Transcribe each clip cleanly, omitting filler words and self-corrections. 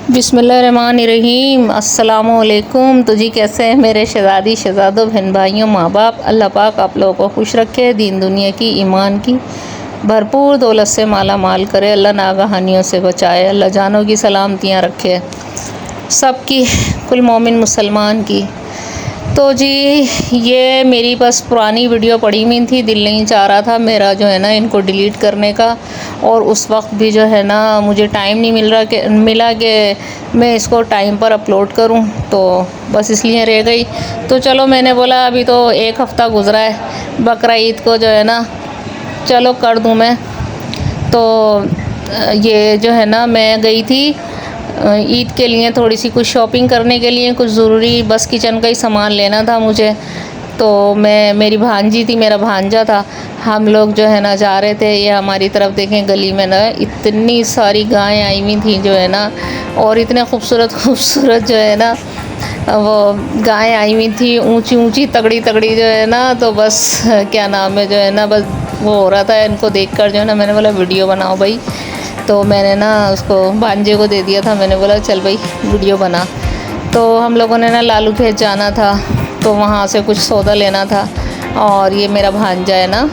बिस्मिल्लाहिर्रहमानिर्रहीम। अस्सलामुअलैकुम। तो जी कैसे हैं मेरे शहज़ादी शहज़ादों, बहन भाइयों, माँ बाप। अल्लाह पाक आप लोगों को खुश रखे, दीन दुनिया की, ईमान की भरपूर दौलत से माला माल करे। अल्लाह नागहानियों से बचाए। अल्लाह जानों की सलामतियाँ रखे सबकी, कुल मोमिन मुसलमान की। तो जी ये मेरी बस पुरानी वीडियो पड़ी हुई थी, दिल नहीं चाह रहा था मेरा जो है ना इनको डिलीट करने का। और उस वक्त भी जो है ना मुझे टाइम नहीं मिला कि मैं इसको टाइम पर अपलोड करूं, तो बस इसलिए रह गई। तो चलो मैंने बोला अभी तो एक हफ़्ता गुज़रा है बकरा ईद को, जो है ना चलो कर दूं मैं। तो ये जो है ना मैं गई थी ईद के लिए थोड़ी सी कुछ शॉपिंग करने के लिए, कुछ ज़रूरी बस किचन का ही सामान लेना था मुझे। तो मेरी भांजी थी, मेरा भांजा था, हम लोग जो है ना जा रहे थे। ये हमारी तरफ देखें गली में ना इतनी सारी गायें आई हुई थी जो है ना, और इतने खूबसूरत जो है ना वो गायें आई हुई थी, ऊंची ऊंची तगड़ी तगड़ी जो है ना। तो बस क्या नाम है जो है ना, बस वो हो रहा था इनको देखकर जो है ना। मैंने बोला वीडियो बनाओ भाई, तो मैंने ना उसको भांजे को दे दिया था। मैंने बोला चल भाई वीडियो बना। तो हम लोगों ने ना लालू खेत जाना था, तो वहाँ से कुछ सौदा लेना था। और ये मेरा भांजा है ना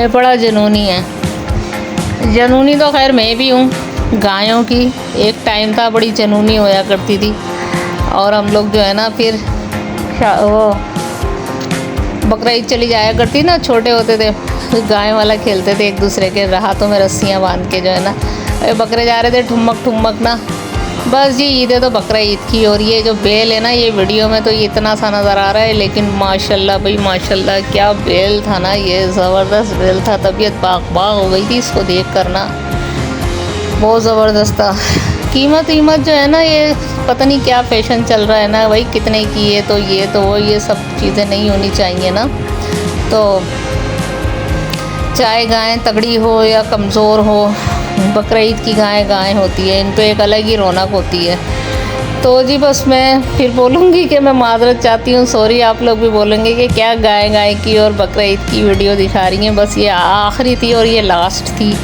बड़ा जुनूनी है। जुनूनी तो खैर मैं भी हूँ गायों की। एक टाइम था बड़ी जुनूनी होया करती थी। और हम लोग जो है ना फिर वो बकरा ईद चली जाया करती ना, छोटे होते थे गाय वाला खेलते थे एक दूसरे के हाथों में रस्सियाँ बांध के जो है ना बकरे जा रहे थे ठुमक ठुमक ना। बस जी ईद है तो बकरा ईद की। और ये जो बैल है ना, ये वीडियो में तो ये इतना सा नज़र आ रहा है, लेकिन माशाल्लाह भाई माशाल्लाह क्या बैल था ना, ये ज़बरदस्त बैल था। तबीयत बाग बाग हो गई थी इसको देख कर ना, बहुत ज़बरदस्त था। कीमत जो है ना, ये पता नहीं क्या फ़ैशन चल रहा है ना भाई, कितने की है तो ये तो वो, ये सब चीज़ें नहीं होनी चाहिए ना। तो चाहे गाय तगड़ी हो या कमज़ोर हो, बकरा ईद की गाय होती है, इन पे एक अलग ही रौनक होती है। तो जी बस मैं फिर बोलूँगी कि मैं माज़रत चाहती हूँ, सॉरी। आप लोग भी बोलेंगे कि क्या गाय की और बकरा ईद की वीडियो दिखा रही हैं। बस ये आखिरी थी और ये लास्ट थी।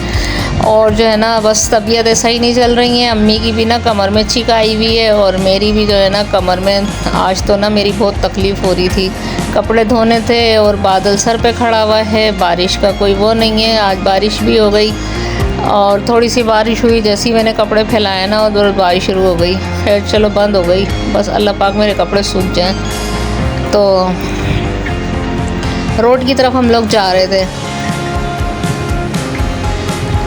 और जो है ना बस तबीयत सही नहीं चल रही है। अम्मी की भी ना कमर में चिक आई हुई है, और मेरी भी जो है ना कमर में आज तो ना मेरी बहुत तकलीफ़ हो रही थी। कपड़े धोने थे और बादल सर पे खड़ा हुआ है, बारिश का कोई वो नहीं है। आज बारिश भी हो गई, और थोड़ी सी बारिश हुई, जैसे ही मैंने कपड़े फैलाए ना उधर बारिश शुरू हो गई। खैर चलो बंद हो गई, बस अल्लाह पाक मेरे कपड़े सूख जाएं। तो रोड की तरफ हम लोग जा रहे थे।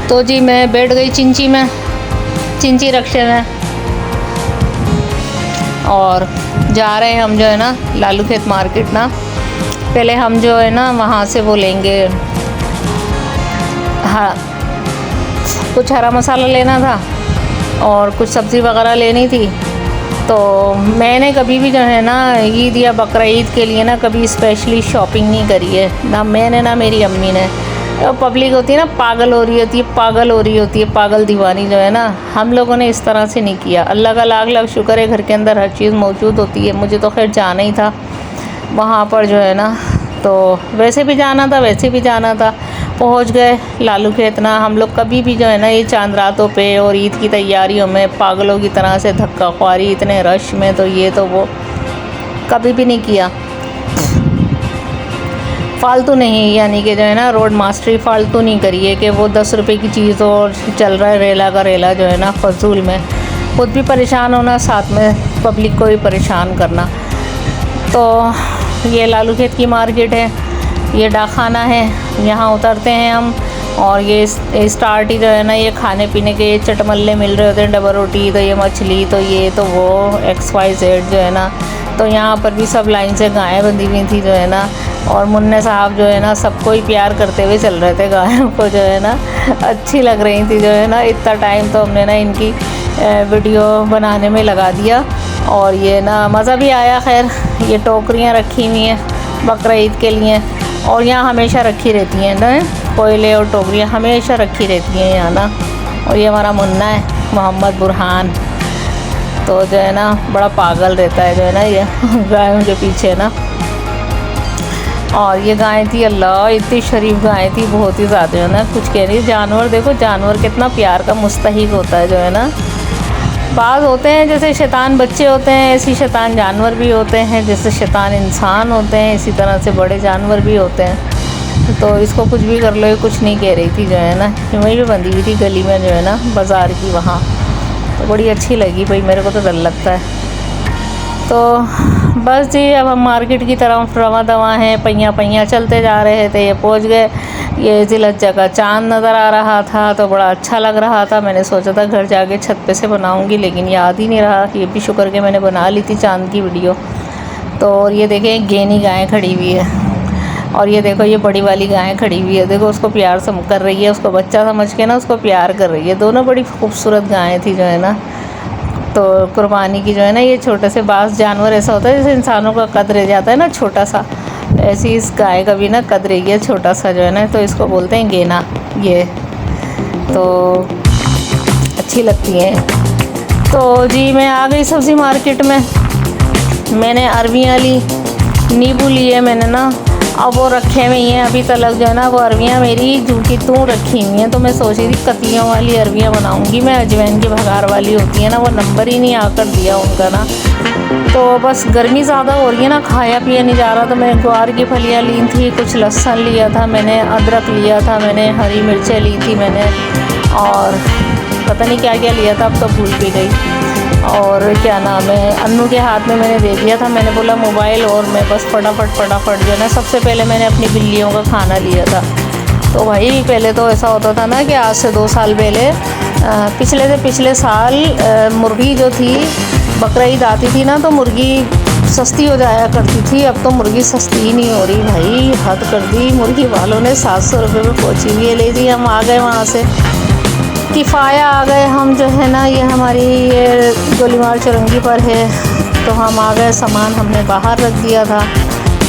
तो जी मैं बैठ गई चिंची रक्शे में, और जा रहे हैं हम जो है ना लालू खेत मार्केट ना। पहले हम जो है ना वहाँ से वो लेंगे, हाँ कुछ हरा मसाला लेना था और कुछ सब्ज़ी वगैरह लेनी थी। तो मैंने कभी भी जो है ना ईद या बकरा ईद के लिए ना कभी स्पेशली शॉपिंग नहीं करी है, ना मैंने ना मेरी अम्मी ने। पब्लिक होती है ना पागल हो रही होती है, पागल दीवानी जो है ना, हम लोगों ने इस तरह से नहीं किया। अल्लाह का लाख लाख शुक्र है, घर के अंदर हर चीज़ मौजूद होती है। मुझे तो खैर जाना ही था वहाँ पर जो है ना, तो वैसे भी जाना था। पहुँच गए लालू खेत ना। हम लोग कभी भी जो है ना ये चांद रातों पे और ईद की तैयारियों में पागलों की तरह से धक्का ख्वारी, इतने रश में तो ये तो वो कभी भी नहीं किया। फालतू नहीं, यानी कि जो है ना रोड मास्टरी फालतू नहीं करी है कि वो 10 रुपए की चीज़ और चल रहा है रेला का रेला जो है ना फजूल में। खुद भी परेशान होना, साथ में पब्लिक को भी परेशान करना। तो ये लालू खेत की मार्केट है, ये डाकखाना है, यहाँ उतरते हैं हम। और ये स्टार्ट ही जो है ना ये खाने पीने के चटमल्ले मिल रहे होते हैं, डबल रोटी, तो ये मछली, तो ये तो वो XYZ जो है ना। तो यहाँ पर भी सब लाइन से गायें बंधी हुई थी जो है ना, और मुन्ने साहब जो है ना सबको ही प्यार करते हुए चल रहे थे, गायों को जो है ना अच्छी लग रही थी जो है ना। इतना टाइम तो हमने ना इनकी वीडियो बनाने में लगा दिया, और ये ना मज़ा भी आया। खैर ये टोकरियाँ रखी हुई हैं बकरा ईद के लिए, और यहाँ हमेशा रखी रहती हैं ना, कोयले और टोकरियाँ हमेशा रखी रहती हैं यहाँ ना। और ये हमारा मुन्ना है मोहम्मद बुरहान, तो जो है ना बड़ा पागल रहता है जो है ना ये गायों के पीछे ना। और ये गाय थी, अल्लाह इतनी शरीफ गाय थी, बहुत ही ज़्यादा है ना, कुछ कह रही। जानवर देखो, जानवर कितना प्यार का मुस्तहिक होता है जो है ना। बाज़ होते हैं जैसे शैतान बच्चे होते हैं, ऐसी शैतान जानवर भी होते हैं, जैसे शैतान इंसान होते हैं, इसी तरह से बड़े जानवर भी होते हैं। तो इसको कुछ भी कर लो, ये कुछ नहीं कह रही थी जो है ना। वहीं पे बंधी हुई थी गली में जो है ना, बाज़ार की वहाँ। तो बड़ी अच्छी लगी भाई, मेरे को तो डर लगता है। तो बस जी, अब हम मार्केट की तरफ रवा दवा हैं, पहिया पहिया चलते जा रहे थे। ये पहुँच गए, ये ज़िलहज्जा का चाँद नज़र आ रहा था, तो बड़ा अच्छा लग रहा था। मैंने सोचा था घर जाके छत पे से बनाऊंगी, लेकिन याद ही नहीं रहा। ये भी शुक्र के मैंने बना ली थी चाँद की वीडियो। तो और ये देखें, गेनी गाय खड़ी हुई है, और ये देखो ये बड़ी वाली गाय खड़ी हुई है। देखो उसको प्यार से कर रही है, उसको बच्चा समझ के ना उसको प्यार कर रही है। दोनों बड़ी खूबसूरत गायें थी जो है ना। तो कुर्बानी की जो है ना, ये छोटे से बाज़ जानवर ऐसा होता है जैसे इंसानों का कद रह जाता है ना छोटा सा, ऐसी इस गाय का भी ना कद रही है छोटा सा जो है ना। तो इसको बोलते हैं गेना। ये तो अच्छी लगती है। तो जी मैं आ गई सब्ज़ी मार्केट में। मैंने अरबियाँ ली, नींबू लिए मैंने ना। अब वो रखे हुए हैं अभी तक जो है ना, वो अरबियाँ मेरी जू की तू रखी हुई हैं। तो मैं सोच रही थी कतलियों वाली अरबियाँ बनाऊंगी मैं, अजवैन की भगार वाली होती है ना, वो नंबर ही नहीं आकर दिया उनका ना। तो बस गर्मी ज़्यादा हो रही है ना, खाया पिया नहीं जा रहा। तो मैंने ग्वार की फलियाँ ली थी, कुछ लहसुन लिया था मैंने, अदरक लिया था मैंने, हरी मिर्चें ली थी मैंने, और पता नहीं क्या क्या लिया था, अब तो भूल भी गई। और क्या नाम है, अन्नू के हाथ में मैंने दे दिया था। मैंने बोला मोबाइल, और मैं बस फटाफट जो है ना, सबसे पहले मैंने अपनी बिल्लियों का खाना लिया था। तो भाई पहले तो ऐसा होता था ना कि आज से 2 साल पहले, पिछले से पिछले साल मुर्गी जो थी, बकरा ईद आती थी ना, तो मुर्गी सस्ती हो जाया करती थी। अब तो मुर्गी सस्ती ही नहीं हो रही भाई, हद कर दी मुर्गी वालों ने। 700 रुपये में पहुँची हुई है। ले जी हम आ गए वहाँ से, किफ़ाया आ गए हम जो है ना। ये हमारी ये गोलीमार चुरंगी पर है। तो हम आ गए, सामान हमने बाहर रख दिया था।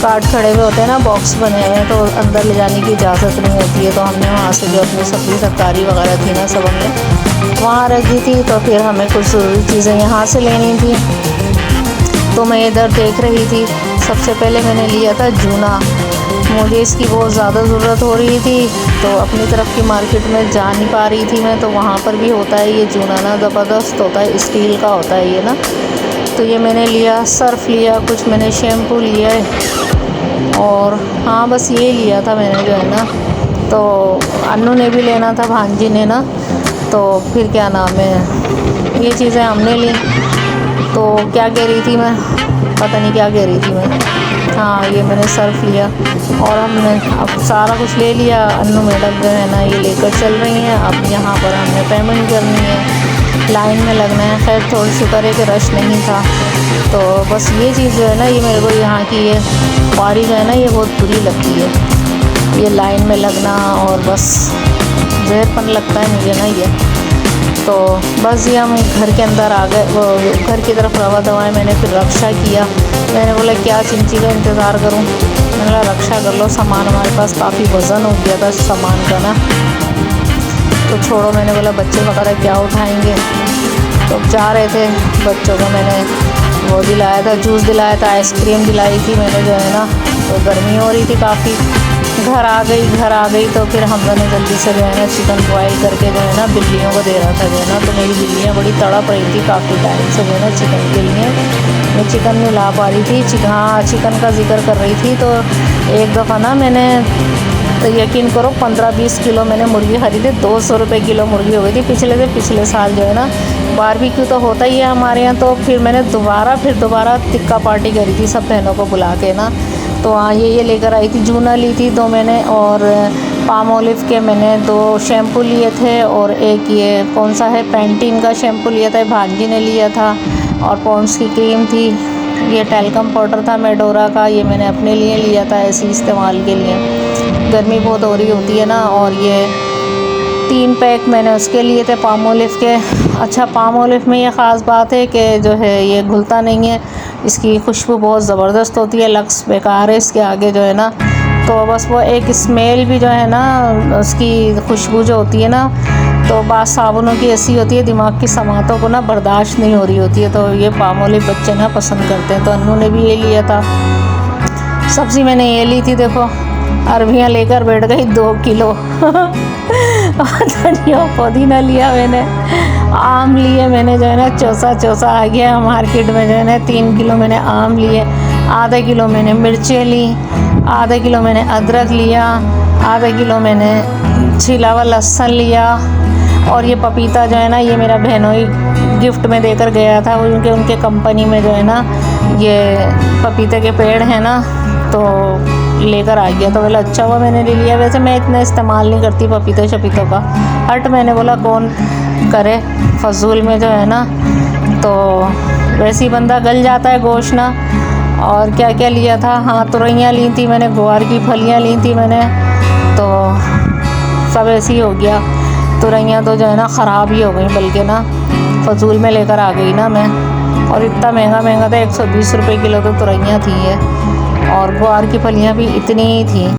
कार्ट खड़े हुए होते हैं ना, बॉक्स बने हुए हैं, तो अंदर ले जाने की इजाज़त नहीं होती है। तो हमने वहाँ से जो अपनी सब्ज़ी तरकारी वगैरह थी ना, सब हमने वहाँ रख दी थी। तो फिर हमें कुछ ज़रूरी चीज़ें यहाँ से लेनी थी। तो मैं इधर देख रही थी, सबसे पहले मैंने लिया था जूना। मुझे इसकी बहुत ज़्यादा ज़रूरत हो रही थी, तो अपनी तरफ की मार्केट में जा नहीं पा रही थी मैं। तो वहाँ पर भी होता है ये जूना ना, ज़बरदस्त होता है, स्टील का होता है ये ना। तो ये मैंने लिया, सर्फ लिया, कुछ मैंने शैम्पू लिया है, और हाँ बस ये लिया था मैंने जो है ना। तो अन्नू ने भी लेना था, भांजी ने ना। तो फिर क्या नाम है, ये चीज़ें हमने ली। तो क्या कह रही थी मैं, पता नहीं क्या कह रही थी मैं। हाँ ये मैंने सर्फ लिया, और हमने अब सारा कुछ ले लिया। अन्नू मैडम जो है ना ये लेकर चल रही हैं। अब यहाँ पर हमने पेमेंट करनी है, लाइन में लगना है। खैर थोड़ी शुक्र है कि रश नहीं था। तो बस ये चीज़ जो है ना, ये मेरे को यहाँ की ये ख्वारी जो है ना, ये बहुत बुरी लगती है, ये लाइन में लगना। और बस जहरपन लगता है मुझे ना ये। तो बस ये हम घर के अंदर आ गए, वो घर की तरफ रवा दवाएँ। मैंने फिर रक्षा किया। मैंने बोला क्या चिंची का इंतज़ार करूं, मैंने बोला रक्षा कर लो। सामान हमारे पास काफ़ी वज़न हो गया था सामान का ना। तो छोड़ो, मैंने बोला बच्चे वगैरह क्या उठाएंगे। तो जा रहे थे, बच्चों को मैंने वो दिलाया था, जूस दिलाया था, आइसक्रीम दिलाई थी मैंने जो है ना। तो गर्मी हो रही थी काफ़ी। घर आ गई तो फिर हम लोगों ने जल्दी से जो है ना चिकन बॉयल करके जो है ना बिल्लियों को दे रहा था जो है ना। तो मेरी बिल्लियाँ बड़ी तड़प रही थी काफ़ी टाइम से जो है ना चिकन के लिए। मैं चिकन नहीं ला पा रही थी। चिकन का जिक्र कर रही थी। तो एक दफ़ा ना मैंने, तो यकीन करो 15-20 किलो मैंने मुर्गी ख़रीदी। 200 रुपये किलो मुर्गी हो गई थी पिछले से पिछले साल जो है ना। बारबेक्यू तो होता ही है हमारे यहाँ। तो फिर मैंने दोबारा टिक्का पार्टी करी थी सब बहनों को बुला के ना। तो हाँ ये लेकर आई थी, जूना ली थी 2 मैंने, और पाम ओलिव के मैंने 2 शैम्पू लिए थे, और एक ये कौन सा है पैंटीन का शैम्पू लिया था, भांजी ने लिया था, और पॉन्ड्स की क्रीम थी। ये टैल्कम पाउडर था मेडोरा का, ये मैंने अपने लिए लिया था ऐसे इस्तेमाल के लिए। गर्मी बहुत हो रही होती है ना। और ये 3 पैक मैंने उसके लिए थे पाम ओलिव के। अच्छा पाम ओलिव में ये ख़ास बात है कि जो है ये घुलता नहीं है, इसकी खुशबू बहुत ज़बरदस्त होती है। लक्स बेकार है इसके आगे जो है ना। तो बस वो एक स्मेल भी जो है ना, उसकी खुशबू जो होती है ना, तो बात साबुनों की ऐसी होती है, दिमाग की समातों को ना बर्दाश्त नहीं हो रही होती है। तो ये पाम ओलिव बच्चे ना पसंद करते हैं। तो अन्नू ने भी ये लिया था। सब्ज़ी मैंने ये ली थी, देखो अरबियाँ लेकर बैठ गई 2 किलो धनिया पुदीना लिया मैंने, आम लिए मैंने जो है ना, चौसा आ गया मार्केट में जो है ना। 3 किलो मैंने आम लिए, आधा किलो मैंने मिर्चें ली, आधा किलो मैंने अदरक लिया, आधा किलो मैंने छिला हुआ लहसुन लिया। और ये पपीता जो है ना, ये मेरा बहनोई गिफ्ट में देकर गया था, उनके कंपनी में जो है ना ये पपीते के पेड़ हैं ना, तो लेकर आ गया। तो बोला अच्छा हुआ मैंने ले लिया। वैसे मैं इतना इस्तेमाल नहीं करती पपीतों शपीतों का, हट मैंने बोला कौन करे फजूल में जो है ना। तो वैसे ही बंदा गल जाता है गोश्त ना। और क्या क्या लिया था, हाँ तुरैयाँ ली थी मैंने, ग्वार की फलियाँ ली थी मैंने, तो सब ऐसे ही हो गया। तुरैयाँ तो जो है ना ख़राब ही हो गई, बल्कि ना फजूल में लेकर आ गई ना मैं। और इतना महंगा था, 120 रुपये किलो तो तुरैयाँ थी है, और ग्वार की फलियाँ भी इतनी ही थी।